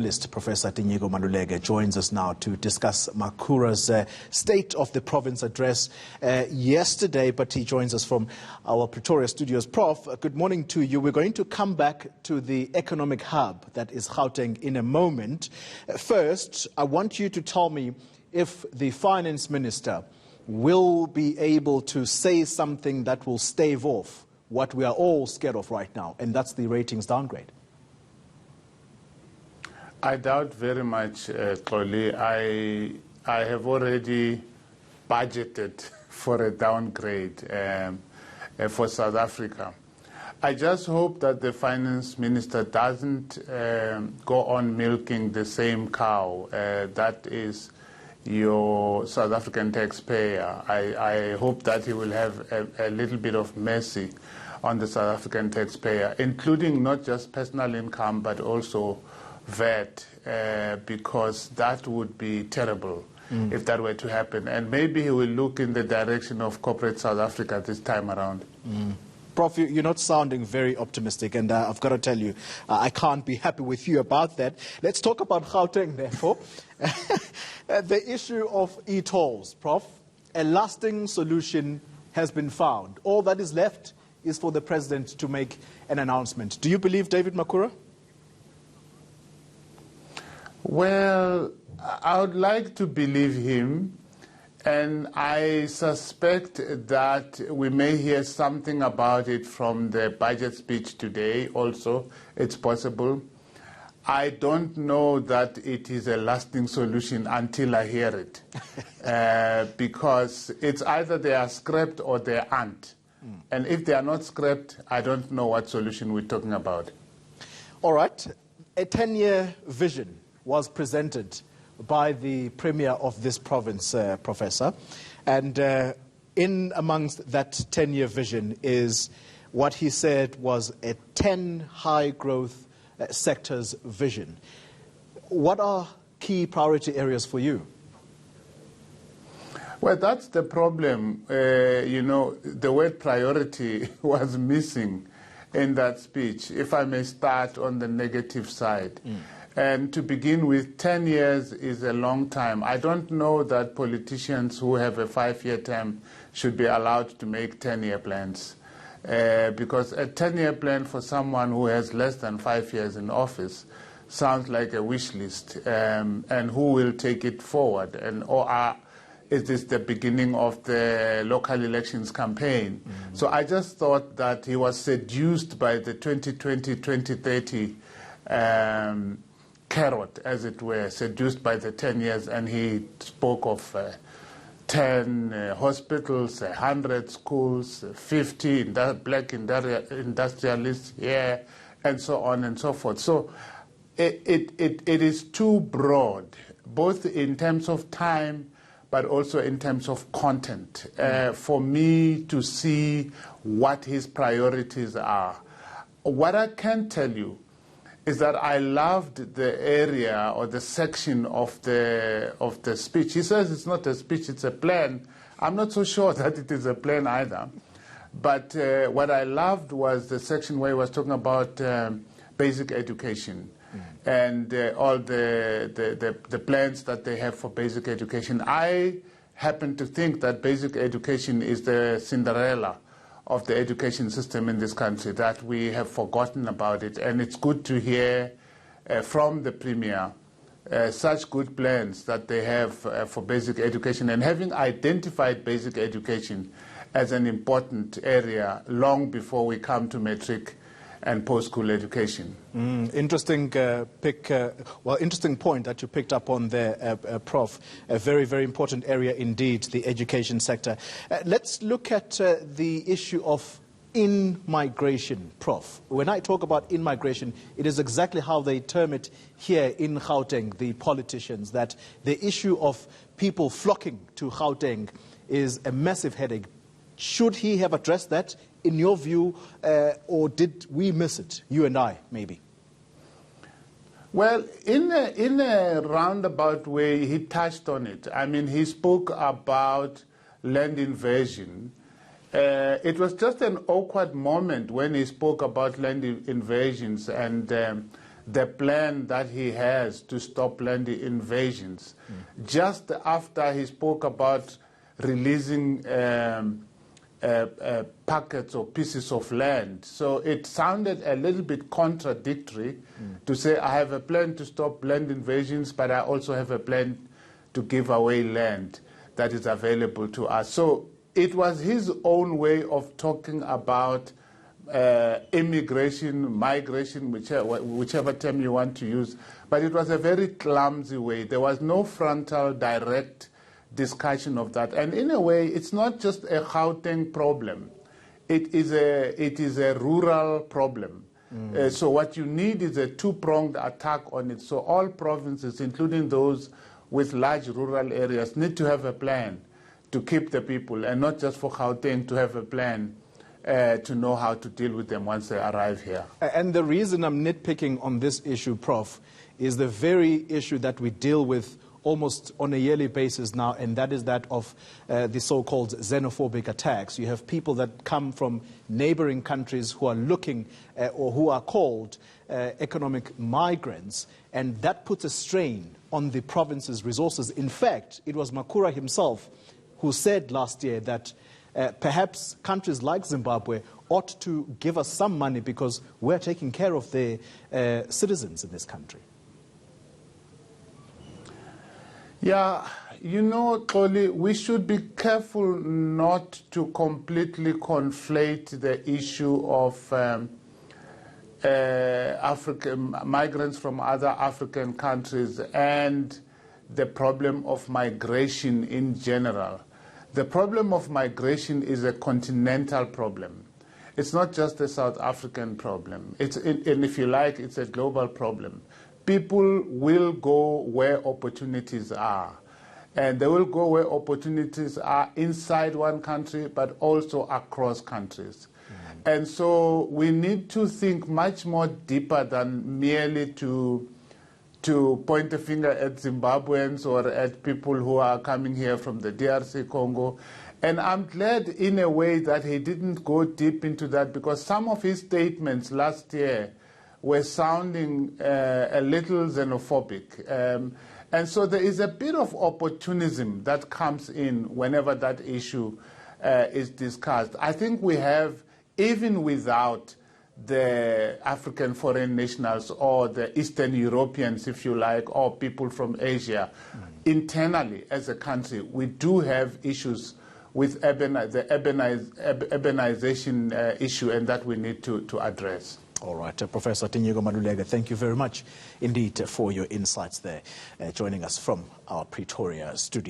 Analyst Professor Tinyiko Maluleke joins us now to discuss Makhura's State of the Province address yesterday, but he joins us from our Pretoria studios. Prof, good morning to you. We're going to come back to the economic hub that is Gauteng in a moment. First, I want you to tell me if the Finance Minister will be able to say something that will stave off what we are all scared of right now, and that's the ratings downgrade. I doubt very much, Xoli. I have already budgeted for a downgrade for South Africa. I just hope that the Finance Minister doesn't go on milking the same cow, that is your South African taxpayer. I hope that he will have a little bit of mercy on the South African taxpayer, including not just personal income, but also VAT, because that would be terrible if that were to happen. And maybe he will look in the direction of corporate South Africa this time around. Prof, you're not sounding very optimistic, and I've got to tell you, I can't be happy with you about that. Let's talk about Gauteng, therefore. The issue of e-tolls, Prof, a lasting solution has been found. All that is left is for the President to make an announcement. Do you believe David Makhura? Well, I would like to believe him, and I suspect that we may hear something about it from the budget speech today also. It's possible. I don't know that it is a lasting solution until I hear it, because it's either they are scrapped or they aren't. And if they are not scrapped, I don't know what solution we're talking about. All right. A 10-year vision was presented by the Premier of this province, Professor. And in amongst that 10-year vision is what he said was a 10 high-growth sectors vision. What are key priority areas for you? Well, that's the problem. You know, the word priority was missing in that speech, if I may start on the negative side. And to begin with, 10 years is a long time. I don't know that politicians who have a 5-year term should be allowed to make 10-year plans. Because a 10-year plan for someone who has less than 5 years in office sounds like a wish list. And who will take it forward? And is this the beginning of the local elections campaign? So I just thought that he was seduced by the 2020-2030 carrot, as it were, seduced by the 10 years, and he spoke of 10 hospitals, 100 schools, 50 black industrialists here, and so on and so forth. So it is too broad, both in terms of time, but also in terms of content, for me to see what his priorities are. What I can tell you is that I loved the area or the section of the speech. He says it's not a speech, it's a plan. I'm not so sure that it is a plan either. But what I loved was the section where he was talking about basic education and all the plans that they have for basic education. I happen to think that basic education is the Cinderella of the education system in this country, that we have forgotten about it. And it's good to hear from the Premier such good plans that they have for basic education, and having identified basic education as an important area long before we come to matric and post-school education. Interesting interesting point that you picked up on there, Prof. A very, very important area indeed, the education sector. Let's look at the issue of in-migration, Prof. When I talk about in-migration, it is exactly how they term it here in Gauteng, the politicians, that the issue of people flocking to Gauteng is a massive headache. Should he have addressed that, in your view, or did we miss it, you and I, maybe? Well, in a roundabout way, he touched on it. I mean, he spoke about land invasion. It was just an awkward moment when he spoke about land invasions and the plan that he has to stop land invasions. Just after he spoke about releasing packets or pieces of land. So it sounded a little bit contradictory to say, I have a plan to stop land invasions, but I also have a plan to give away land that is available to us. So it was his own way of talking about immigration, migration, whichever term you want to use. But it was a very clumsy way. There was no frontal, direct discussion of that. And in a way, it's not just a Gauteng problem. It is a rural problem. So what you need is a two-pronged attack on it. So all provinces, including those with large rural areas, need to have a plan to keep the people, and not just for Gauteng to have a plan to know how to deal with them once they arrive here. And the reason I'm nitpicking on this issue, Prof, is the very issue that we deal with almost on a yearly basis now, and that is that of the so-called xenophobic attacks. You have people that come from neighboring countries who are looking or who are called economic migrants, and that puts a strain on the province's resources. In fact, it was Makhura himself who said last year that perhaps countries like Zimbabwe ought to give us some money because we're taking care of their citizens in this country. Yeah, you know, Xoli, we should be careful not to completely conflate the issue of African migrants from other African countries and the problem of migration in general. The problem of migration is a continental problem. It's not just a South African problem. And if you like, it's a global problem. People will go where opportunities are. And they will go where opportunities are inside one country, but also across countries. And so we need to think much more deeper than merely to point a finger at Zimbabweans or at people who are coming here from the DRC Congo. And I'm glad in a way that he didn't go deep into that, because some of his statements last year were sounding a little xenophobic. And so there is a bit of opportunism that comes in whenever that issue is discussed. I think we have, even without the African foreign nationals or the Eastern Europeans, if you like, or people from Asia, internally as a country, we do have issues with the urbanization issue, and that we need to address. All right, Professor Tinyiko Maluleke, thank you very much indeed for your insights there, joining us from our Pretoria studio.